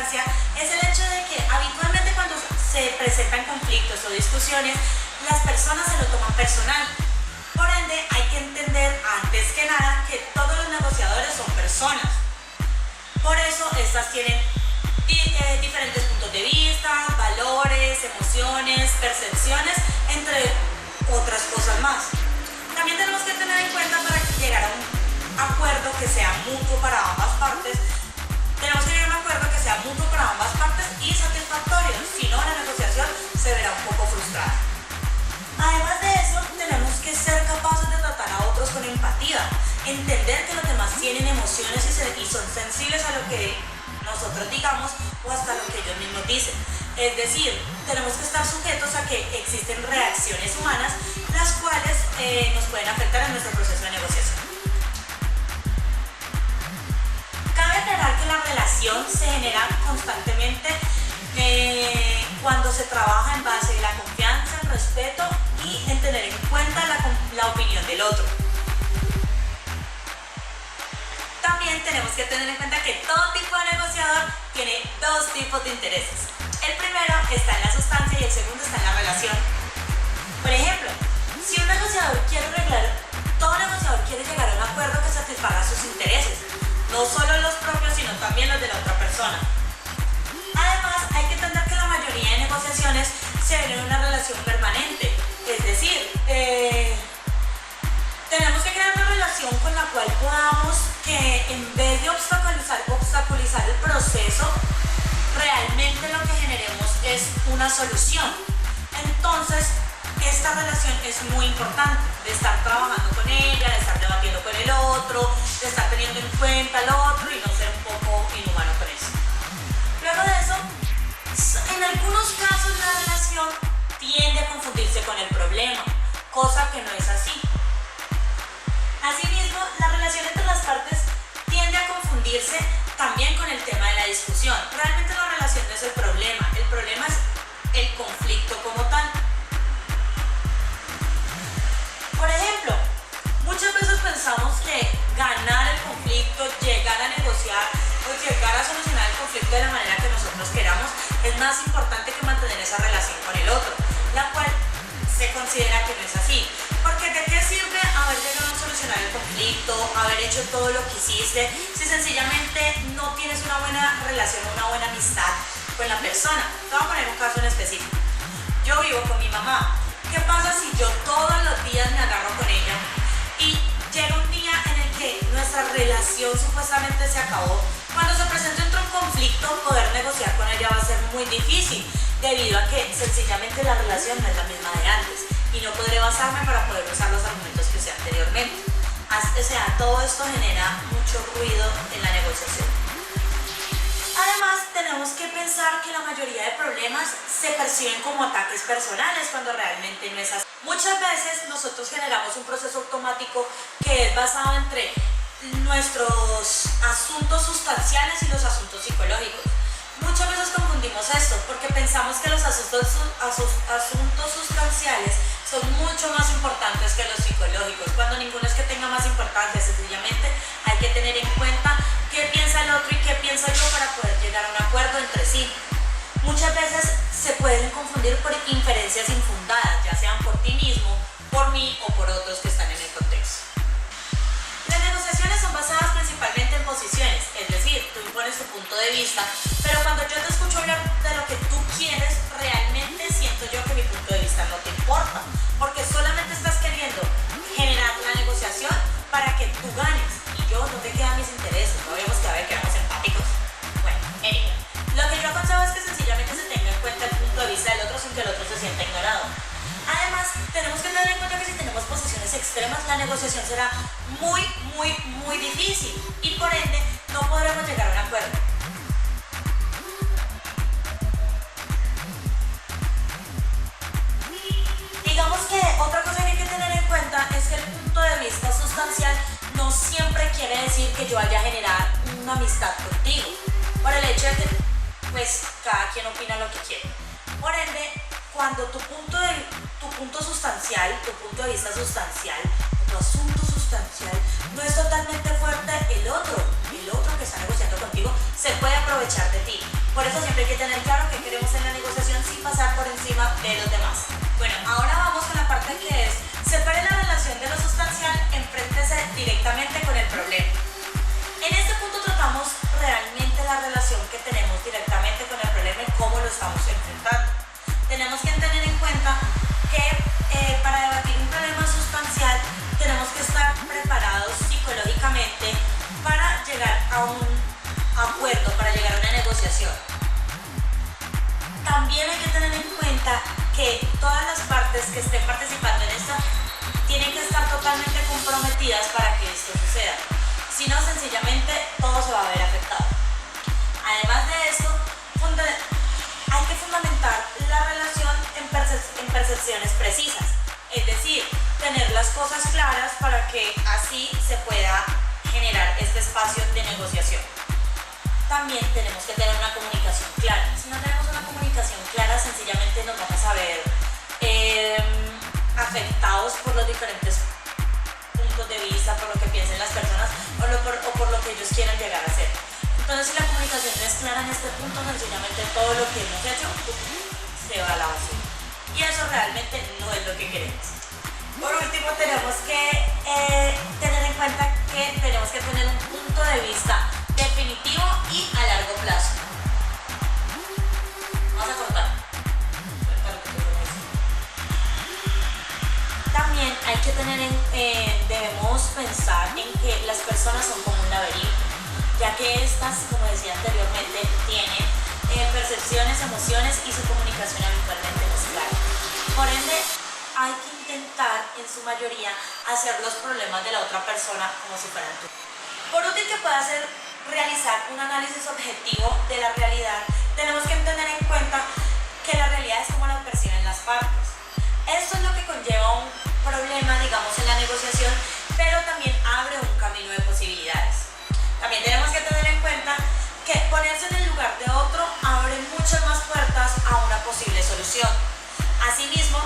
eficacia es el hecho de que habitualmente cuando se presentan conflictos o discusiones, las personas se lo toman personal. Por ende, hay que entender antes que nada que todos los negociadores son personas. Por eso, estas tienen diferentes puntos de vista, valores, emociones, percepciones, entre otras cosas más. También tenemos que tener en cuenta para llegar a un acuerdo que sea mutuo para ambas partes. Tenemos que llegar a un acuerdo que sea mutuo para ambas partes y satisfactorio. Si no, la negociación se verá un poco frustrada. Además de eso, tenemos que ser capaces de tratar a otros con empatía, entender que los demás tienen emociones y son sensibles a lo que nosotros digamos o hasta lo que ellos mismos dicen. Es decir, tenemos que estar sujetos a que existen reacciones humanas las cuales nos pueden afectar en nuestro proceso de negociación. Cabe aclarar que la relación se genera constantemente cuando se trabaja en base a la confianza, el respeto y en tener en cuenta la opinión del otro. También tenemos que tener en cuenta que todo tipo de negociador tiene dos tipos de intereses. El primero está en la sustancia y el segundo está en la relación. Por ejemplo, si un negociador todo negociador quiere llegar a un acuerdo que satisfaga sus intereses, no solo los propios, sino también los de la otra persona. Además, hay que entender que la mayoría de negociaciones se ven en una relación permanente, es decir, tenemos que crear una relación con la cual podamos que en vez de obstaculizar el proceso, realmente lo que generemos es una solución. Entonces, esta relación es muy importante, de estar trabajando con ella, de estar debatiendo con el otro, de estar teniendo en cuenta al otro y no ser un poco inhumano con eso. Luego de eso, en algunos casos la relación tiende a confundirse con el problema, cosa que no es así. Asimismo, la relación entre las partes tiende a confundirse también con el tema de la discusión. Realmente la relación no es el problema es el conflicto como tal. Por ejemplo, muchas veces pensamos que ganar el conflicto, llegar a negociar o llegar a solucionar el conflicto de la manera que nosotros queramos es más importante que mantener esa relación con el otro, la cual se considera que no es así. Porque ¿de qué sirve haber llegado a solucionar el conflicto, haber hecho todo lo que hiciste, si sencillamente no tienes una buena relación, una buena amistad con la persona? Te voy a poner un caso en específico. Yo vivo con mi mamá. ¿Qué pasa si yo todos los días me agarro con ella y llega un día en el que nuestra relación supuestamente se acabó? Cuando se presente un conflicto, poder negociar con ella va a ser muy difícil, debido a que sencillamente la relación no es la misma de antes y no podré basarme para poder usar los argumentos que usé anteriormente. O sea, todo esto genera mucho ruido en la negociación. Además, tenemos que pensar que la mayoría de problemas se perciben como ataques personales cuando realmente no es así. Muchas veces nosotros generamos un proceso automático que es basado entre nuestros asuntos sustanciales y los asuntos psicológicos. Muchas veces confundimos esto porque pensamos que los asuntos sustanciales son mucho más importantes que los psicológicos, cuando ninguno es que tenga más importancia. Sencillamente hay que tener en cuenta qué piensa el otro y qué pienso yo para poder llegar a un acuerdo entre sí. Muchas veces se pueden confundir por inferencias infundadas, ya sean por ti mismo, por mí o por otros que están en el contexto. Las negociaciones son basadas principalmente en posiciones, es decir, tú impones tu punto de vista, pero cuando yo te escucho hablar de lo que tú quieres, realmente siento yo que mi punto de vista no te importa, porque solamente estás queriendo generar la negociación para que tú ganes y yo no te quedan mis intereses, no habíamos quedamos empáticos. Bueno, anyway, lo que yo aconsejo es que sencillamente se tenga en cuenta el punto de vista del otro sin que el otro se sienta ignorado. Además, tenemos que tener en cuenta que si tenemos posiciones extremas, la negociación será muy difícil y por ende no podremos llegar a un acuerdo. Digamos que otra cosa que hay que tener en cuenta es que el punto de vista sustancial no siempre quiere decir que yo vaya a generar una amistad contigo, por el hecho de que pues cada quien opina lo que quiere. Por ende, cuando tu punto de vista sustancial, tu asunto sustancial no es totalmente fuerte, el otro el otro que está negociando contigo se puede aprovechar de ti. Por eso siempre hay que tener claro qué queremos en la negociación sin pasar por encima de los demás. Bueno, ahora vamos con la parte que es: separe la relación de lo sustancial, enfréntese directamente con el problema. En este punto tratamos realmente la relación que tenemos directamente con el problema y cómo lo estamos enfrentando. Tenemos que tener en cuenta que para debatir un problema sustancial tenemos que estar preparados psicológicamente para llegar a un acuerdo, para llegar a una negociación. También hay que tener en cuenta que todas las partes que estén participando en esto tienen que estar totalmente comprometidas para que esto suceda. Si no, sencillamente todo se va a ver afectado. Además de esto, hay que fundamentar la relación en percepciones precisas, es decir, tener las cosas claras para que así se pueda generar este espacio de negociación. También tenemos que tener una comunicación clara. Si no tenemos una comunicación clara, sencillamente nos vamos a ver afectados por los diferentes puntos de vista, por lo que piensen las personas o por lo que ellos quieran llegar a ser. Entonces, si la comunicación no es clara en este punto, sencillamente todo lo que hemos hecho se va a la basura. Y eso realmente no es lo que queremos. Por último, tenemos que tener en cuenta que tenemos que tener un punto de vista definitivo y a largo plazo. Vamos a cortar. También hay que debemos pensar en que las personas son como un laberinto, ya que estas, como decía anteriormente, tienen percepciones, emociones y su comunicación habitualmente no es clara. Por ende, hay que intentar, en su mayoría, hacer los problemas de la otra persona como si fueran tuyos. Por útil que pueda ser realizar un análisis objetivo de la realidad, tenemos que tener en cuenta que la realidad es como la perciben las partes. Esto es lo que conlleva un problema, digamos, en la negociación, pero también abre un camino de posibilidades. También tenemos que tener en cuenta que ponerse en el lugar de otro abre muchas más puertas a una posible solución. Asimismo,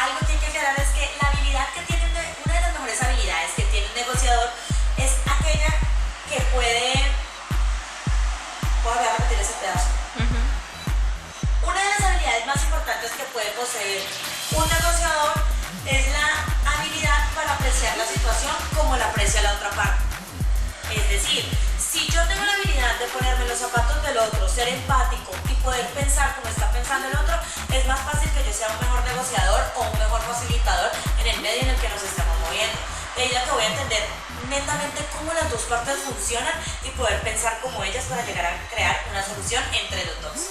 algo que hay que aclarar es que la habilidad que tiene, una de las mejores habilidades que tiene un negociador es aquella que puede... Voy a repetir ese pedazo. Una de las habilidades más importantes que puede poseer un negociador es la habilidad para apreciar la situación como la aprecia la otra parte. Es decir, si yo tengo la habilidad de ponerme los zapatos del otro, ser empático y poder pensar como está pensando el otro, es más fácil que yo sea un mejor negociador o un mejor facilitador en el medio en el que nos estamos moviendo. De ahí que voy a entender netamente cómo las dos partes funcionan y poder pensar como ellas para llegar a crear una solución entre los dos.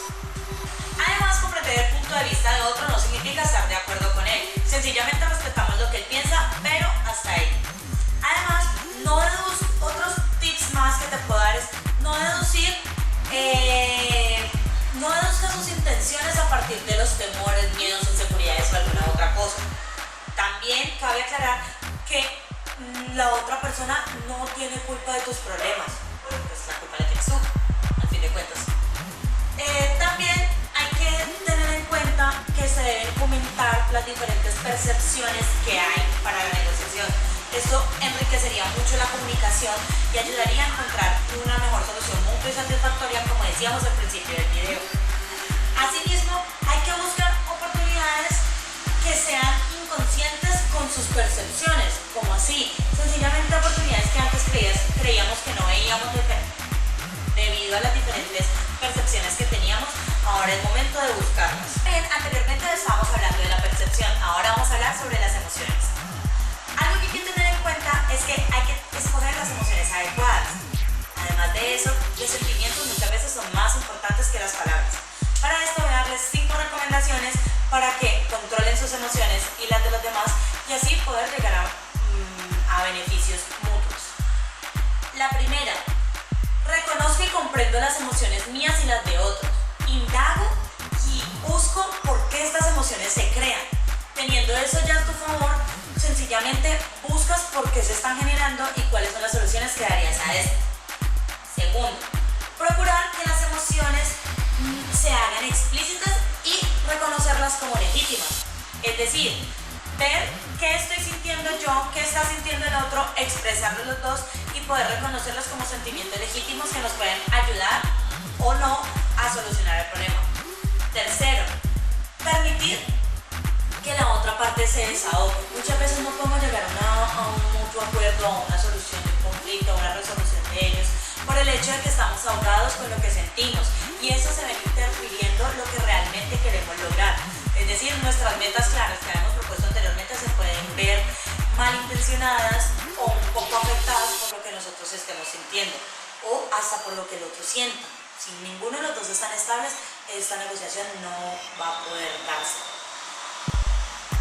Además, comprender el punto de vista de otro no significa estar de acuerdo con él. Sencillamente respetamos lo que él piensa, pero hasta ahí. Además, otros tips más que te puedo dar es no deduzcas sus intenciones a partir de los temores, miedos, inseguridades o alguna otra cosa. También cabe aclarar que la otra persona no tiene culpa de tus problemas, pues la culpa la tienes tú, al fin de cuentas. También hay que tener en cuenta que se deben comentar las diferentes percepciones que hay para la negociación. Esto enriquecería mucho la comunicación y ayudaría a encontrar una mejor solución mutua y satisfactoria, como decíamos al principio del video. Asimismo, hay que buscar oportunidades que sean inconscientes con sus percepciones, como así, sencillamente oportunidades que antes creíamos que no veíamos debido a las diferentes percepciones que teníamos. Ahora es momento de buscarlas. Bien, anteriormente estábamos hablando de la percepción, ahora vamos a hablar sobre las emociones. Algo que hay que tener en cuenta es que hay que escoger las emociones adecuadas. Además de eso, los sentimientos muchas veces son más importantes que las palabras. Para esto voy a darles 5 recomendaciones para que controlen sus emociones y las de los demás y así poder llegar a beneficios mutuos. La primera, reconozco y comprendo las emociones mías y las de otros. Indago y busco por qué estas emociones se crean. Teniendo eso ya a tu favor, sencillamente buscas por qué se están generando y cuáles son las soluciones que darías a esto. Segundo, procurar que las emociones se hagan explícitas y reconocerlas como legítimas. Es decir, ver qué estoy sintiendo yo, qué está sintiendo el otro, expresarlos los dos y poder reconocerlos como sentimientos legítimos que nos pueden ayudar o no a solucionar el problema. Tercero, permitir que la otra parte se desahogue. Muchas veces no podemos llegar a un mutuo acuerdo, a una solución de un conflicto, a una resolución de ellos, por el hecho de que estamos ahogados con lo que sentimos, y eso se ve interfiriendo lo que realmente queremos lograr. Es decir, nuestras metas claras que habíamos propuesto anteriormente se pueden ver malintencionadas o un poco afectadas por lo que nosotros estemos sintiendo o hasta por lo que el otro sienta. Si ninguno de los dos están estables, esta negociación no va a poder darse.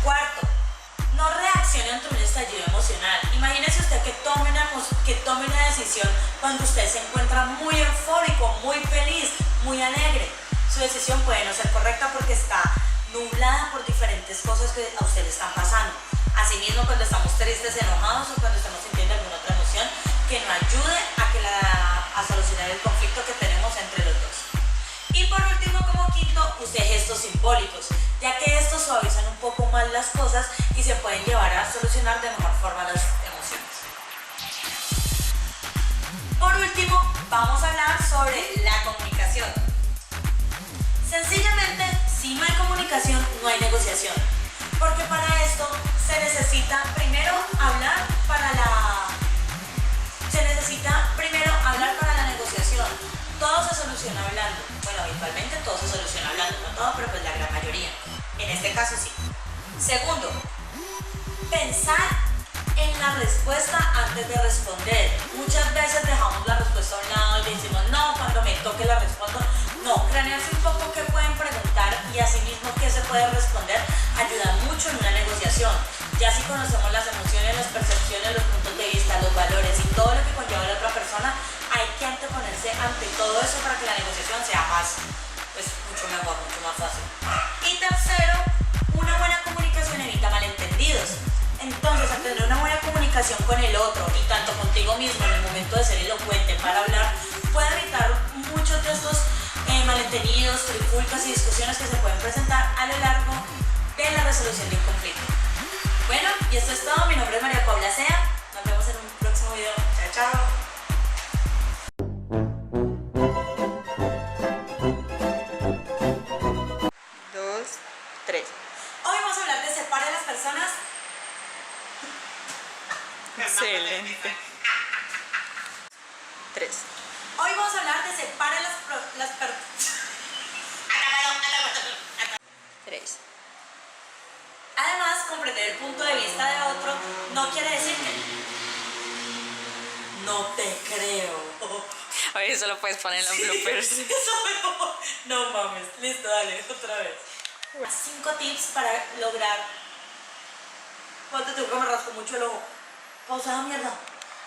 Cuarto, no reaccione ante un estallido emocional. Imagínese usted que tome una decisión cuando usted se encuentra muy eufórico, muy feliz, muy alegre. Su decisión puede no ser correcta porque está nublada por diferentes cosas que a usted le están pasando. Asimismo, cuando estamos tristes, enojados o cuando estamos sintiendo alguna otra emoción que nos ayude a solucionar el conflicto que tenemos entre los dos. Y por último, como quinto, use gestos simbólicos, ya que estos suavizan un poco más las cosas y se pueden llevar a solucionar de mejor forma las emociones. Por último, vamos a hablar sobre la comunicación. Sencillamente, si no hay comunicación, no hay negociación, porque para esto se necesita primero hablar para la negociación. Todo se soluciona hablando. Bueno, habitualmente todo se soluciona hablando, no todo, pero pues la gran mayoría. En este caso sí. Segundo, pensar en la respuesta antes de responder. Muchas veces dejamos la respuesta a un lado y decimos, no, cuando me toque la respondo. No, cranearse un poco qué pueden preguntar y asimismo qué se puede responder ayuda mucho en una negociación. Ya si conocemos las emociones, las percepciones, los puntos de vista, los valores y todo lo que conlleva la otra persona, hay que anteponerse ante todo eso para que la negociación sea mucho mejor, mucho más fácil. Y tercero, una buena comunicación evita malentendidos. Entonces, al tener una buena comunicación con el otro y tanto contigo mismo en el momento de ser elocuente para hablar, puede evitar muchos de estos malentendidos, trifulcas y discusiones que se pueden presentar a lo largo de la resolución de un conflicto. Bueno, y esto es todo. Mi nombre es María Paula Sea. Nos vemos en un próximo video. Chao, chao. Hoy vamos a hablar de separa a las personas. Excelente. 3. Hoy vamos a hablar de separa a las personas. 3. Además, comprender el punto de vista de otro no quiere decir que no te creo. Oye, eso lo puedes poner en los bloopers. No mames, listo, dale, otra vez. 5 tips para lograr. ¿Cuánto tengo que me rasco mucho el ojo? Pausa la mierda.